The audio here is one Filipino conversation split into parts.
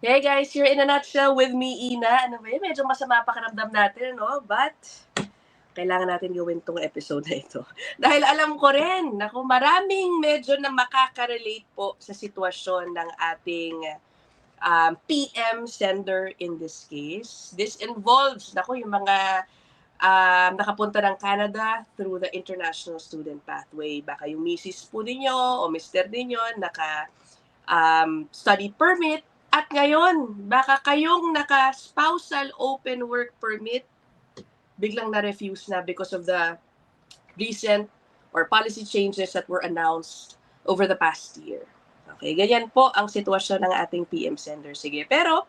Hey guys, you're in a nutshell with me, Ina. Ano ba yun? Medyo masama pakiramdam natin, no? But, kailangan natin gawin tong episode na ito. Dahil alam ko rin na kung maraming medyo na makaka-relate po sa sitwasyon ng ating PM sender in this case. This involves, yung mga nakapunta ng Canada through the International Student Pathway. Baka yung misis po ninyo o mister ninyo study permit. At ngayon, baka kayong naka-spousal open work permit, biglang na-refuse na because of the recent or policy changes that were announced over the past year. Okay, ganyan po ang sitwasyon ng ating PM sender. Sige, pero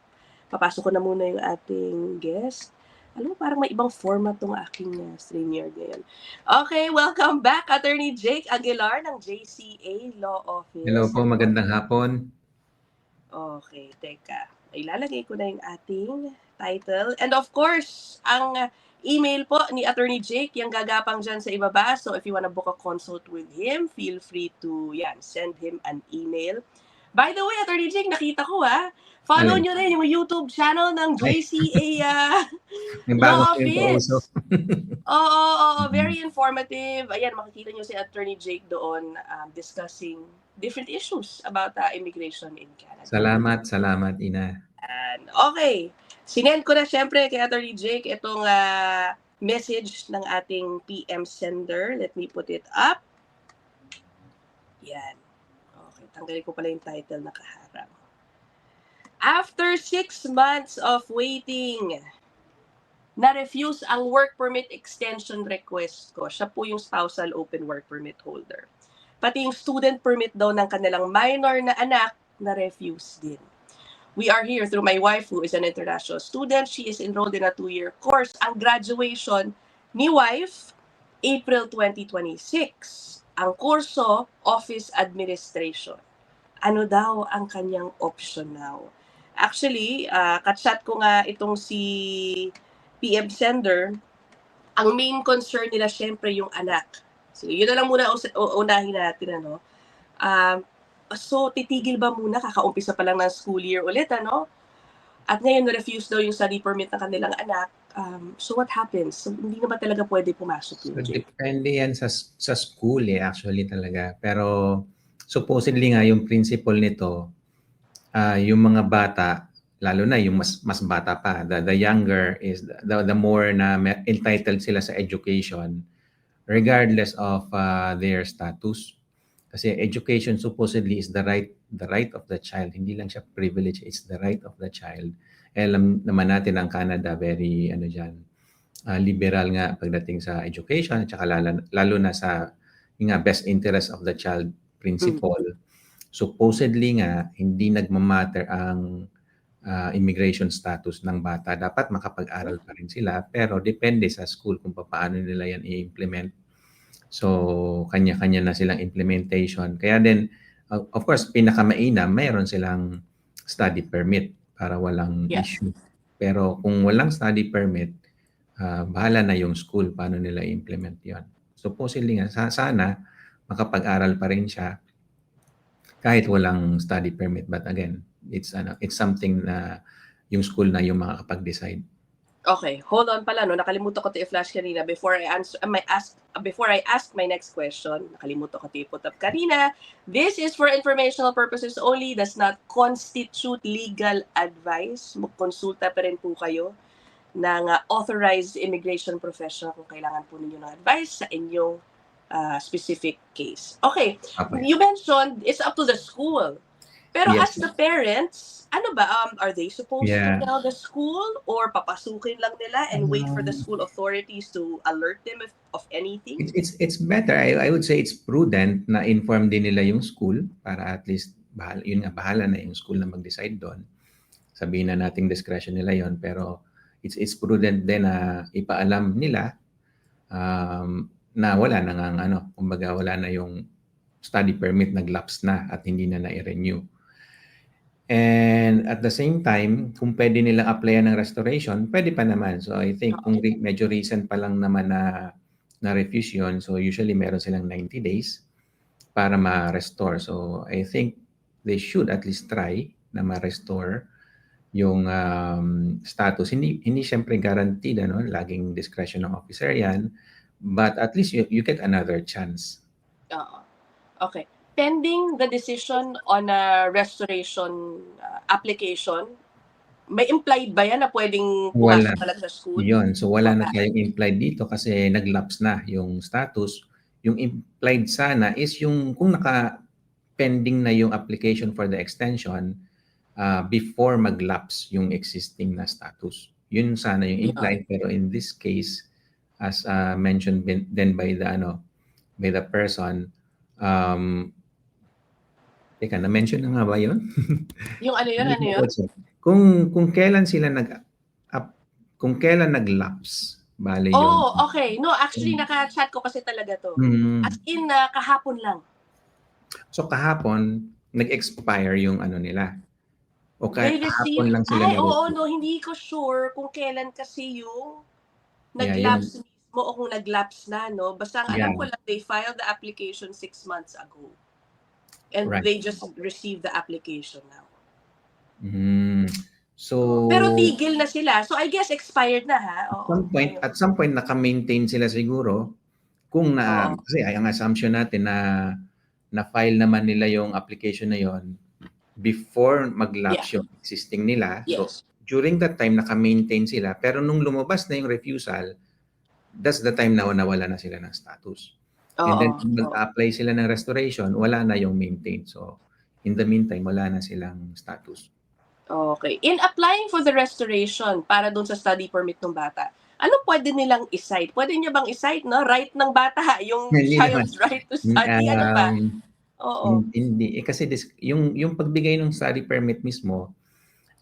papasok ko na muna yung ating guest. Alam mo, parang may ibang format tong aking StreamYard ngayon. Okay, welcome back, Attorney Jake Aguilar ng JCA Law Office. Hello po, magandang hapon. Okay, teka. Ilalagay ko na yung ating title. And of course, ang email po ni Attorney Jake, yung gagapang dyan sa ibaba. So if you wanna book a consult with him, feel free to send him an email. By the way, Attorney Jake, nakita ko follow nyo rin yung YouTube channel ng JCA Law Office. Oo, very informative. Ayan, makikita nyo si Attorney Jake doon discussing different issues about immigration in Canada. Salamat, Ina. And okay, sinend ko na syempre kay Attorney Jake itong message ng ating PM sender. Let me put it up. Yan. Okay, tanggalin ko pala yung title na kaharap. After 6 months of waiting, na-refuse ang work permit extension request ko. Siya po yung spousal open work permit holder. Pati yung student permit daw ng kanilang minor na anak, na-refuse din. We are here through my wife who is an international student. She is enrolled in a 2-year course. Ang graduation ni wife, April 2026. Ang kurso, Office Administration. Ano daw ang kanyang option now? Actually, katchat ko nga itong si PM sender, ang main concern nila syempre yung anak. So, yun na lang muna unahin natin, ano. So, titigil ba muna? Kakaumpisa pa lang ng school year ulit, ano? At ngayon, na-refuse daw yung study permit ng kanilang anak. So, what happens? So, hindi na ba talaga pwede pumasok yun? So, depende yan sa school actually talaga. Pero, supposedly nga, yung principle nito, yung mga bata, lalo na yung mas bata pa, the younger is, the more na entitled sila sa education, regardless of their status. Kasi education supposedly is the right of the child. Hindi lang siya privilege, it's the right of the child. Alam naman natin ang Canada, very liberal nga pagdating sa education, at saka lalo na sa best interest of the child principle. Supposedly nga, hindi nagmamatter ang immigration status ng bata. Dapat makapag-aral pa rin sila, pero depende sa school kung paano nila yan i-implement. So, kanya-kanya na silang implementation. Kaya din, of course, pinakamainam, mayroon silang study permit para walang issue. Pero kung walang study permit, bahala na yung school paano nila i-implement yon. Supposedly nga, sana makapag-aral pa rin siya kahit walang study permit. But again, it's something na yung school na yung makakapag-decide. Okay, hold on pala, no? Nakalimutan ko i-flash kanina before I ask my next question. Nakalimutan ko i-put up kanina. This is for informational purposes only, does not constitute legal advice. Magkonsulta pa rin po kayo ng authorized immigration professional kung kailangan po ninyo ng advice sa inyong specific case. Okay, you mentioned it's up to the school. Pero as the parents, ano ba, are they supposed to tell the school or papasukin lang nila and wait for the school authorities to alert them of anything? It's better. I would say it's prudent na inform din nila yung school para at least bahala na yung school na mag-decide doon. Sabihin na nating discretion nila yon, pero it's prudent din na ipaalam nila na wala na kumbaga wala na yung study permit, nag-lapse na at hindi na i-renew. And at the same time, kung pwede nilang applyan ng restoration, pwede pa naman. So I think kung medyo recent pa lang naman na refuse yun, so usually meron silang 90 days para ma-restore. So I think they should at least try na ma-restore status. Hindi siyempre guaranteed, ano, laging discretion ng officer 'yan, but at least you get another chance. Oo. Okay. Pending the decision on a restoration application, may implied ba yan na pwedeng Wala. pumasok talaga sa school? Yun. So wala na Wala. tayong implied dito kasi nag-lapse na yung status. Yung implied sana is yung kung naka-pending na yung application for the extension before mag-lapse yung existing na status. Yun sana yung Yeah. implied, pero in this case, as mentioned then by the person, teka, na-mention na nga ba yun? Yung ano yun, Hindi ano ko yun? also. Kung kailan sila kung kailan nag-lapse, bale yung Oh, okay. No, actually, naka-chat ko kasi talaga to. As mm. in, kahapon lang. So kahapon, nag-expire yung ano nila. O They kahapon received, lang sila oo, na-receive. no, hindi ko sure kung kailan kasi yung Yeah, yung nag-lapse mismo o kung nag-lapse na, no? Basta ang alam yeah, ko lang, they filed the application 6 months ago. And right. they just received the application now. Mm. Pero So tigil na sila. So, I guess expired na, ha? Oo. Ayun. at some point naka-maintain sila siguro kung Oo. kasi ay ang assumption natin na file naman nila yung application na yon before Yeah. mag-lapse yung existing nila. So Yes. during that time naka-maintain sila, pero nung lumabas na yung refusal, that's the time na nawala na sila ng status. And then Oo. kung Oo. mag-apply sila ng restoration, wala na yung maintain. So in the meantime, wala na silang status. Okay. In applying for the restoration para dun sa study permit ng bata, ano pwede nilang i-cite? Pwede niya bang i-cite, no? Right ng bata, yung Hindi naman. child's right to study. Ano pa? Oo. Hindi. Kasi yung pagbigay ng study permit mismo,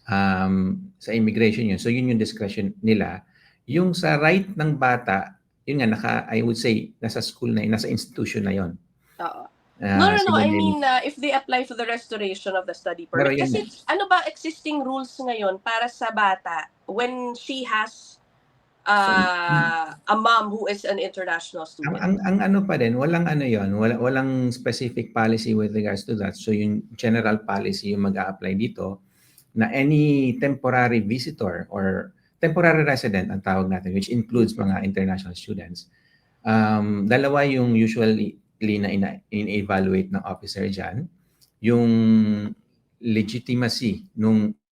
sa immigration yun. So yun yung discretion nila. Yung sa right ng bata, yun nga, I would say, nasa school na yun, nasa institution na yun. Oo. No, no, no. Sila I din. mean, if they apply for the restoration of the study Pero permit. yun Kasi nga, ano ba existing rules ngayon para sa bata when she has so, a mom who is an international ang, student? ang, ang ano pa din, walang ano yun, walang specific policy with regards to that. So yung general policy yung mag-a-apply dito, na any temporary visitor or temporary resident ang tawag natin, which includes mga international students. Dalawa yung usually na in-evaluate ng officer dyan. Yung legitimacy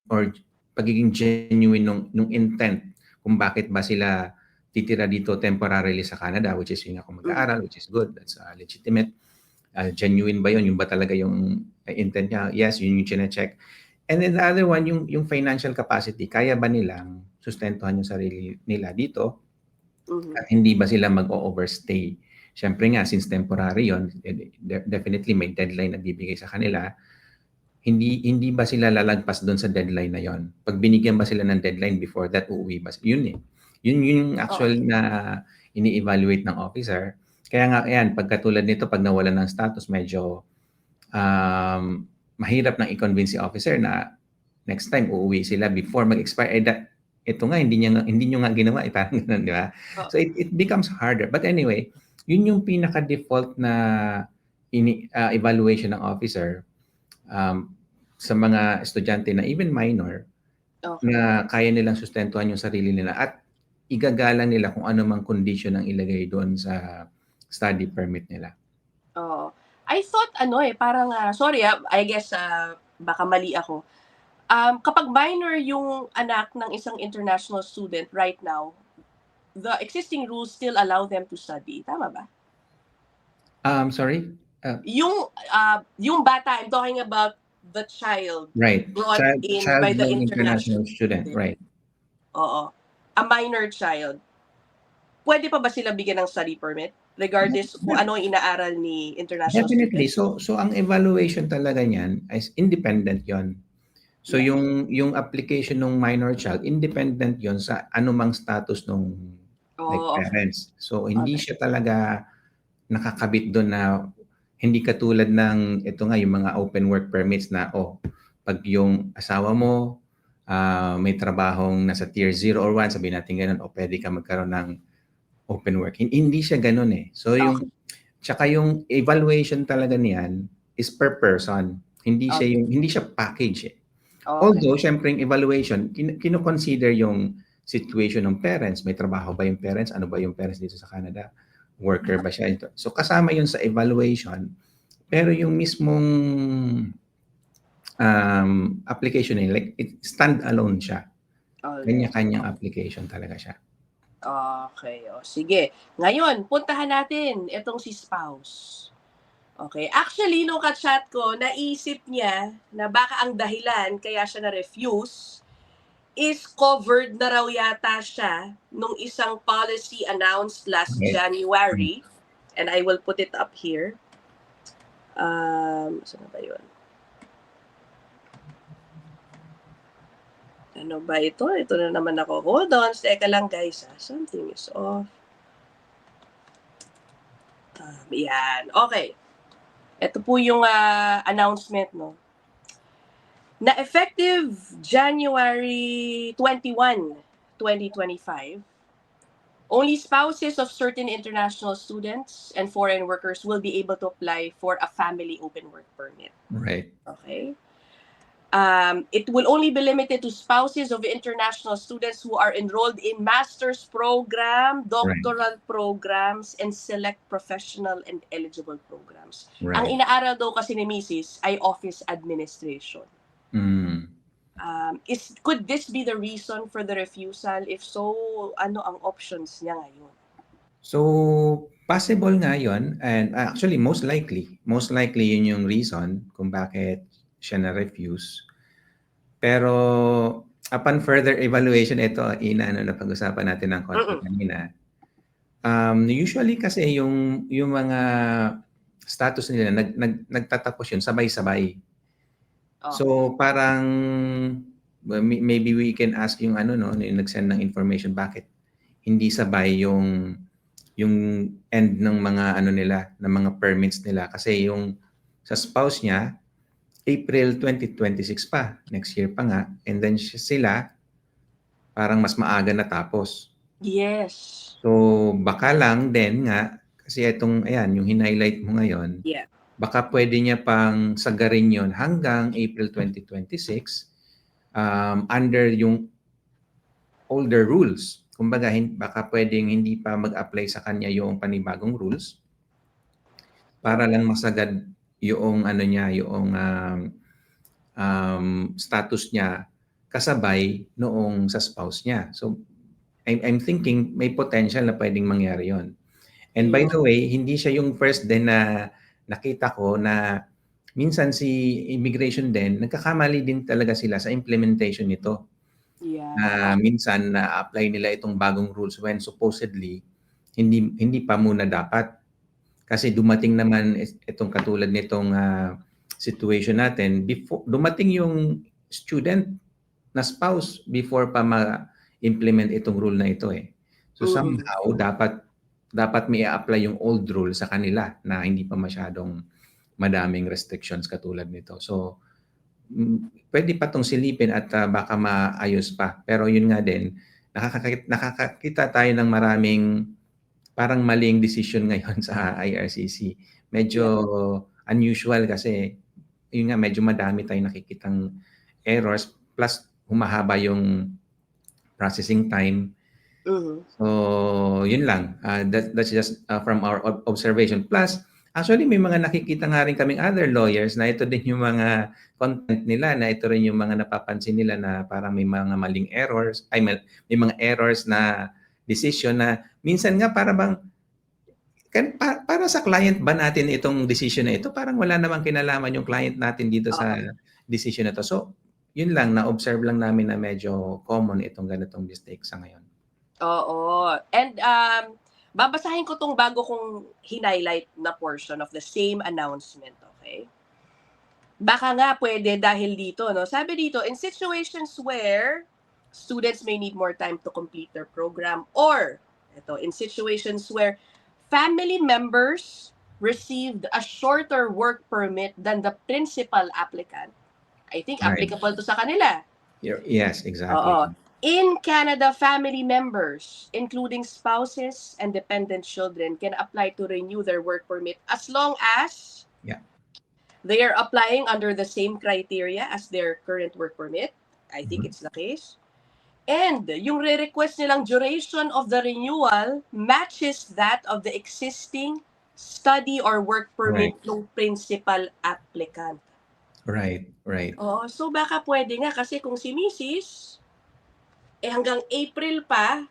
or pagiging genuine nung intent kung bakit ba sila titira dito temporarily sa Canada, which is yung ako mag-aaral, which is good, that's legitimate. Genuine ba yun? Yung ba talaga yung intent niya? Yes, yun yung chine-check. And then the other one, yung financial capacity. Kaya ba nilang sustentuhan yung sarili nila dito? At hindi ba sila mag-overstay? Siyempre nga, since temporary yon, definitely may deadline na bibigay sa kanila. Hindi ba sila lalagpas doon sa deadline na yon? Pag binigyan ba sila ng deadline before that, uuwi ba? Yun eh. Yun yung actual na ini-evaluate ng officer. Kaya nga, ayan, pagkatulad nito, pag nawala ng status, medyo mahirap nang i-convince si officer na next time uuwi sila before mag-expire. Ito nga, hindi nyo nga ginawa. Parang ganun, di ba? So it becomes harder. But anyway, yun yung pinaka-default na evaluation ng officer sa mga estudyante na even minor na kaya nilang sustentuhan yung sarili nila at igagalang nila kung ano mang condition ang ilagay doon sa study permit nila. Oo. I thought parang sorry I guess baka mali ako. Kapag minor yung anak ng isang international student right now, the existing rules still allow them to study. Tama ba? Sorry? Yung bata, I'm talking about the child Right. brought in Child by the born international student. Right. Oo. A minor child. Pwede pa ba sila bigyan ng study permit? Regardless kung ano ang inaaral ni international Definitely. student? So ang evaluation talaga niyan is independent 'yon. So Yeah. yung application ng minor child, independent 'yon sa anumang status nung like Okay. parents. So hindi siya talaga nakakabit doon na hindi katulad ng ito nga yung mga open work permits na pag yung asawa mo may trabahong nasa tier 0 or 1, sabihin natin ganun, pwede ka magkaroon ng open work. Hindi siya ganun eh. So tsaka yung evaluation talaga niyan is per person. Hindi siya package eh. Okay. Although, syempre, yung evaluation, kino-consider yung situation ng parents. May trabaho ba yung parents? Ano ba yung parents dito sa Canada? Worker ba siya? So, kasama yun sa evaluation. Pero yung mismong application nila, like, stand-alone siya. Alright. Kanya-kanyang application talaga siya. Okay. O, sige. Ngayon, puntahan natin itong si spouse. Okay. Actually, nung ka-chat ko, naisip niya na baka ang dahilan kaya siya na-refuse is covered na raw yata siya nung isang policy announced last Okay. January. And I will put it up here. Saan ba yun? Ano ba ito? Ito na naman ako. Hold on. Teka lang guys. Something is off. Yan. Okay. Ito po yung announcement, no? Na effective January 21, 2025, only spouses of certain international students and foreign workers will be able to apply for a family open work permit. Right. Okay? It will only be limited to spouses of international students who are enrolled in master's program, doctoral programs, and select professional and eligible programs. Right. Ang inaaral daw kasi ni Mrs. ay office administration. Could this be the reason for the refusal? If so, ano ang options niya ngayon? So, possible nga yun. And actually, most likely yun yung reason kung bakit siya na-refuse. Pero upon further evaluation, ito, na pag-usapan natin ng konti kanina. Usually kasi yung mga status nila, nagtatapos yun, sabay-sabay. Okay. So, parang maybe we can ask yung yung nag-send ng information, bakit hindi sabay yung end ng mga nila, ng mga permits nila. Kasi yung sa spouse niya, April 2026 pa, next year pa nga. And then sila, parang mas maaga natapos. Yes. So, baka lang din nga, kasi itong, ayan, yung hinighlight mo ngayon, Yeah. baka pwede niya pang sagarin yon hanggang April 2026 under yung older rules. Kumbaga, baka pwedeng hindi pa mag-apply sa kanya yung panibagong rules para lang masagad yung yung status niya kasabay noong sa spouse niya. So, I'm thinking may potential na pwedeng mangyari yon. And by the way, hindi siya yung first din na nakita ko na minsan si immigration din, nagkakamali din talaga sila sa implementation nito. Yeah. Minsan na-apply nila itong bagong rules when supposedly hindi pa muna dapat. Kasi dumating naman itong katulad nitong situation natin, dumating yung student na spouse before pa ma-implement itong rule na ito eh. So somehow dapat may apply yung old rule sa kanila na hindi pa masyadong madaming restrictions katulad nito. So pwede pa tong silipin at baka maayos pa. Pero yun nga din, nakakakita tayo ng maraming parang maling decision ngayon sa IRCC. Medyo unusual kasi yun nga medyo madami tayong nakikitang errors plus humahaba yung processing time. So, yun lang. That's just from our observation. Plus, actually may mga nakikita nga rin kaming other lawyers na ito din yung mga content nila, na ito rin yung mga napapansin nila na parang may mga maling errors, may mga errors na decision na minsan nga para bang para sa client ba natin itong decision na ito? Parang wala namang kinalaman yung client natin dito sa decision na to. So, yun lang, na-observe lang namin na medyo common itong ganitong mistake sa ngayon. Oo. And babasahin ko tong bago kong hinighlight na portion of the same announcement, okay? Baka nga pwede dahil dito, no? Sabi dito, in situations where students may need more time to complete their program, or in situations where family members received a shorter work permit than the principal applicant. I think applicable to sa kanila. Yes, exactly. Oo. In Canada, family members, including spouses and dependent children, can apply to renew their work permit as long as They are applying under the same criteria as their current work permit. I think Mhm. it's the case. And yung re-request nilang duration of the renewal matches that of the existing study or work Right. permit ng principal applicant. Right. Right. Oo, so baka pwede nga kasi kung si Mrs. Hanggang April pa,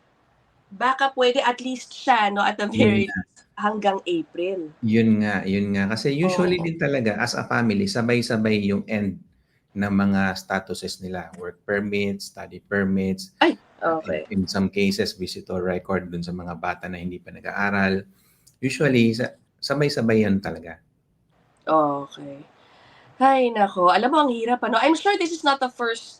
baka pwede at least siya, no, at the Yun very nga. least, hanggang April. Yun nga, yun nga. Kasi usually Oo. din talaga as a family, sabay-sabay yung end ng mga statuses nila. Work permits, study permits, Ay, okay. in some cases, visitor record dun sa mga bata na hindi pa nag-aaral. Usually, sabay-sabay yan talaga. Okay. Ay, nako. Alam mo, ang hirap, ano? I'm sure this is not the first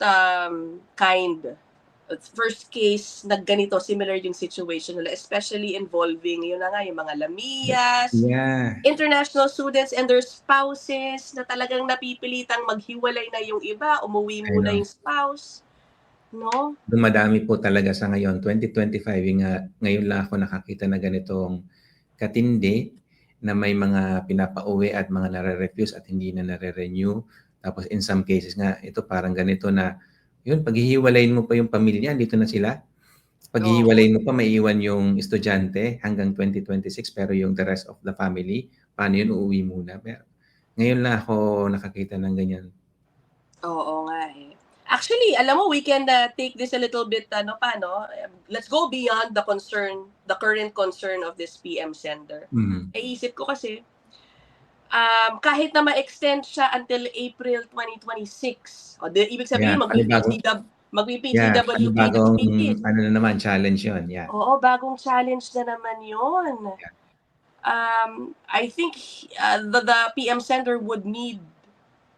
case na ganito, similar yung situation nila, especially involving, yun na nga, yung mga Lamiyas, Yeah, international students and their spouses na talagang napipilitang maghiwalay na yung iba, umuwi I muna know. yung spouse, no? Dumadami po talaga sa ngayon. 2025, yung nga, ngayon lang ako nakakita na ganitong katindi na may mga pinapauwi at mga nare-refuse at hindi na nare-renew. Tapos in some cases nga, ito parang ganito na, yun, paghihiwalayin mo pa yung pamilya, dito na sila. Oo. Paghihiwalayin mo pa, maiiwan yung estudyante hanggang 2026, pero yung the rest of the family, paano yun, uuwi muna. Pero ngayon lang ako nakakita ng ganyan. Oo nga eh. Actually, alam mo, we can take this a little bit, ano pa, no? Let's go beyond the current concern of this PM sender. Mhm. Naisip ko kasi, kahit na ma-extend siya until April 2026, ibig Yeah, sabihin, panibagong, yeah, magpi-PGWP na panibagong si Miss. ano na naman, challenge yun. Yeah. Oo, bagong challenge na naman yun. Yeah. I think the PM sender would need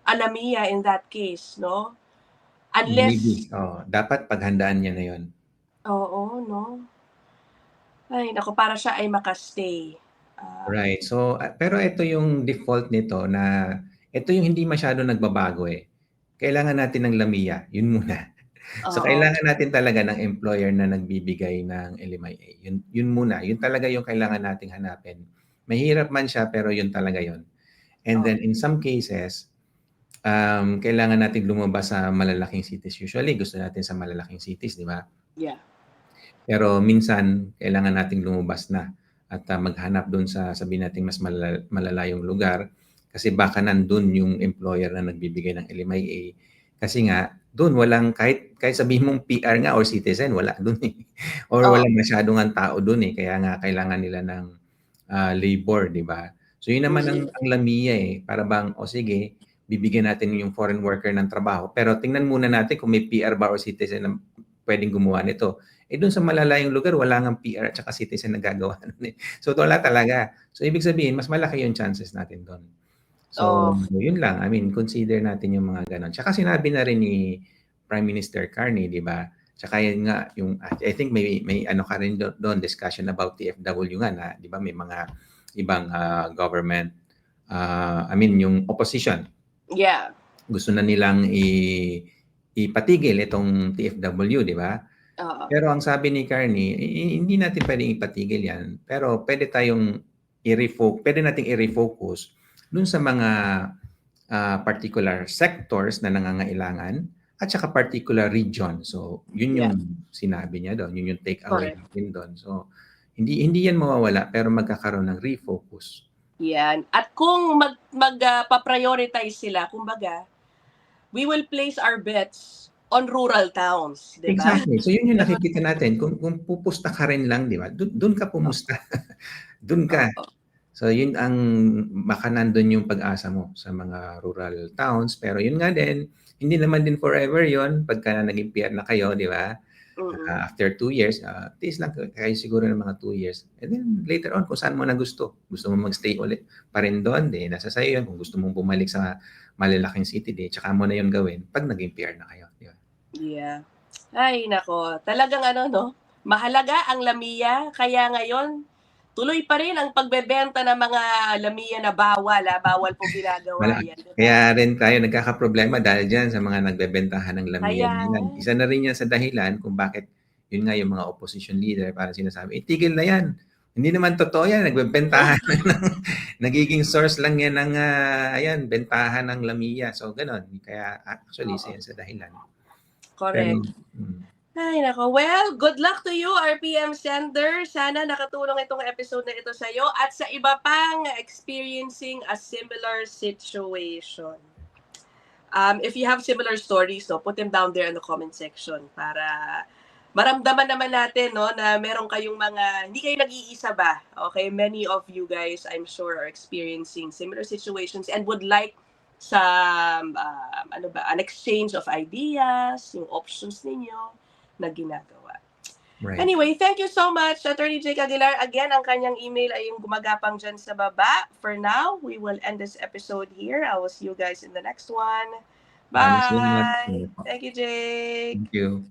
Alamia in that case, no? Maybe. Unless, Oh, dapat paghandaan niya na yun. oo, no? Ay, naku, para siya ay makastay. Right. So, pero ito yung default nito na ito yung hindi masyado nagbabago eh. Kailangan natin ng LAMIA, yun muna. So, Oo, kailangan natin talaga ng employer na nagbibigay ng LMIA. Yun muna. Yun talaga yung kailangan nating hanapin. Mahirap man siya, pero yun talaga yun. And oo, then in some cases, kailangan natin lumabas sa malalaking cities. Usually, gusto natin sa malalaking cities, di ba? yeah. Pero minsan, kailangan nating lumabas na at maghanap doon sa sabihin nating mas malalayong lugar kasi baka nandun yung employer na nagbibigay ng LMIA. Kasi nga, doon walang, kahit sabihin mong PR nga or citizen, wala doon eh. Or Oo, walang masyadong ang tao doon eh. Kaya nga, kailangan nila ng labor, di ba? So yun naman mm, ang LAMIA eh. Para bang, o sige, bibigyan natin yung foreign worker ng trabaho. Pero tingnan muna natin kung may PR ba or citizen na pwedeng gumawa nito. Eh doon sa malalayong lugar, wala ngang PR at saka citizen na gagawa nun eh. So wala talaga. So ibig sabihin, mas malaki yung chances natin doon. So oo, yun lang. I mean, consider natin yung mga ganon. Tsaka sinabi na rin ni Prime Minister Carney, di ba? Tsaka yun nga, yung, I think may ano ka rin doon, discussion about TFW nga na, di ba, may mga ibang government, I mean, yung opposition, yeah, gusto na nilang ipatigil itong TFW, di ba? oo, Pero ang sabi ni Carney, hindi natin pwedeng ipatigil yan. Pero pwede tayong pwede nating i-refocus dun sa mga particular sectors na nangangailangan at saka particular region. So, yun yung yeah, sinabi niya doon. Yun yung take away correct. natin doon. So, hindi yan mawawala pero magkakaroon ng refocus. Yan. At kung pa-prioritize sila, kumbaga, we will place our bets on rural towns, 'di ba? Exactly. So, yun yung 'Di ba? nakikita natin. Kung pupusta ka rin lang, di ba? Doon ka pumusta. Doon ka. Oo, So yun ang baka nandun yung pag-asa mo sa mga rural towns. Pero yun nga din, hindi naman din forever yon pagka naging PR na kayo, di ba? mm. After 2 years, at least lang kayo siguro ng mga 2 years. And then later on, kung saan mo na gusto. Gusto mo magstay ulit pa rin doon, di nasa sayo yun. Kung gusto mong bumalik sa malalaking city, di tsaka mo na yun gawin pag naging PR na kayo. Di ba? Yeah. Ay nako, talagang ano 'no, mahalaga ang Lamia kaya ngayon tuloy pa rin ang pagbebenta ng mga Lamia na bawal, bawal po ginagawa 'yan, 'di ba? Kaya rin tayo nagkakaproblema dahil diyan sa mga nagbebentahan ng Kaya lamian nga, yan. Isa na rin yan sa dahilan kung bakit yun nga yung mga opposition leader parang sinasabi, itigil na yan. Hindi naman totoo yan. Nagbebentahan nagiging source lang yan ng, ayan, bentahan ng Lamia. So, ganun. Kaya actually, isa yan sa dahilan. Correct. Pero, Ay, nako. Well, good luck to you, RPM sender. Sana nakatulong itong episode na ito sa iyo at sa iba pang experiencing a similar situation. If you have similar stories, no, put them down there in the comment section para maramdaman naman natin, no, na meron kayong mga, hindi kayo nag-iisa ba? Okay, many of you guys, I'm sure, are experiencing similar situations and would like sa, an exchange of ideas, yung options ninyo na ginagawa. right. Anyway, thank you so much, Attorney Jake Aguilar. Again, ang kanyang email ay yung gumagapang dyan sa baba. For now, we will end this episode here. I will see you guys in the next one. Maraming salamat. Bye! Thank you, Jake. Thank you.